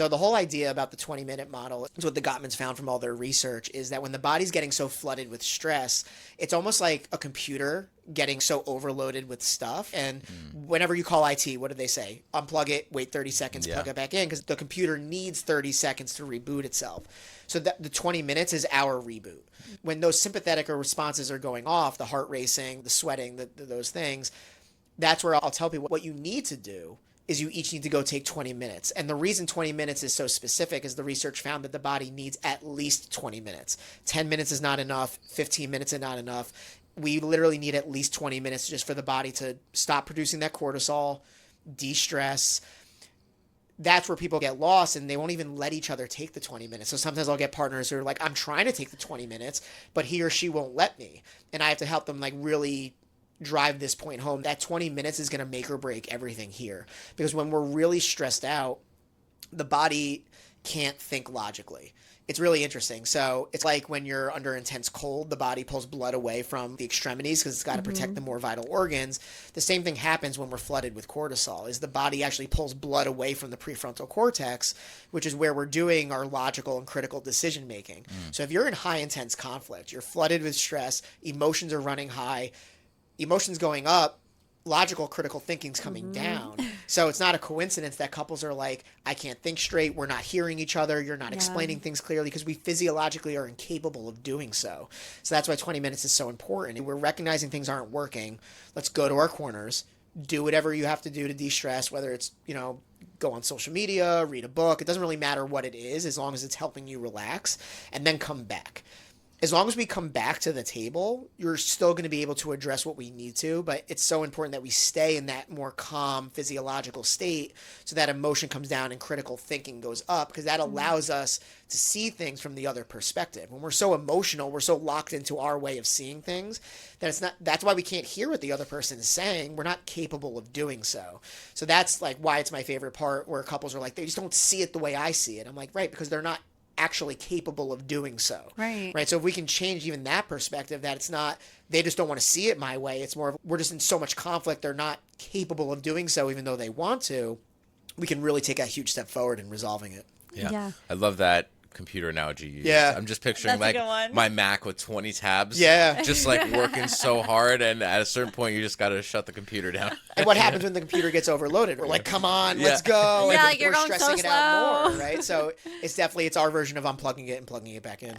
So the whole idea about the 20-minute model is what the Gottmans found from all their research is that when the body's getting so flooded with stress, it's almost like a computer getting so overloaded with stuff. And whenever you call IT, what do they say? Unplug it, wait 30 seconds, plug it back in, because the computer needs 30 seconds to reboot itself. So that the 20 minutes is our reboot. When those sympathetic responses are going off, the heart racing, the sweating, those things, that's where I'll tell people what you need to do is you each need to go take 20 minutes. And the reason 20 minutes is so specific is the research found that the body needs at least 20 minutes. 10 minutes is not enough. 15 minutes is not enough. We literally need at least 20 minutes just for the body to stop producing that cortisol, de-stress. That's where people get lost and they won't even let each other take the 20 minutes. So sometimes I'll get partners who are like, I'm trying to take the 20 minutes, but he or she won't let me. And I have to help them like really drive this point home. That 20 minutes is going to make or break everything here. Because when we're really stressed out, the body can't think logically. It's really interesting. So it's like when you're under intense cold, the body pulls blood away from the extremities because it's got to protect the more vital organs. The same thing happens when we're flooded with cortisol, is the body actually pulls blood away from the prefrontal cortex, which is where we're doing our logical and critical decision making. So if you're in high intense conflict, you're flooded with stress, emotions are running high, emotions going up, logical critical thinking's coming down. So it's not a coincidence that couples are like, I can't think straight, we're not hearing each other, you're not explaining things clearly, because we physiologically are incapable of doing so. So that's why 20 minutes is so important. We're recognizing things aren't working. Let's go to our corners, do whatever you have to do to de-stress, whether it's, go on social media, read a book. It doesn't really matter what it is as long as it's helping you relax, and then come back. As long as we come back to the table, you're still going to be able to address what we need to, but it's so important that we stay in that more calm physiological state so that emotion comes down and critical thinking goes up, because that allows us to see things from the other perspective. When we're so emotional, we're so locked into our way of seeing things that that's why we can't hear what the other person is saying. We're not capable of doing so. So that's like why it's my favorite part, where couples are like, they just don't see it the way I see it. I'm like, right, because they're not actually capable of doing so. Right. So if we can change even that perspective, that it's not, they just don't want to see it my way. It's more of, we're just in so much conflict, they're not capable of doing so even though they want to. We can really take a huge step forward in resolving it. Yeah. I love that computer analogy you used. Yeah. I'm just picturing That's a like good one. my Mac with 20 tabs. Yeah. Just like working so hard, and at a certain point you just got to shut the computer down. And what happens when the computer gets overloaded? We're like, come on, let's go. Yeah, And you're we're going so stressing it out slow. more, right? So it's our version of unplugging it and plugging it back in.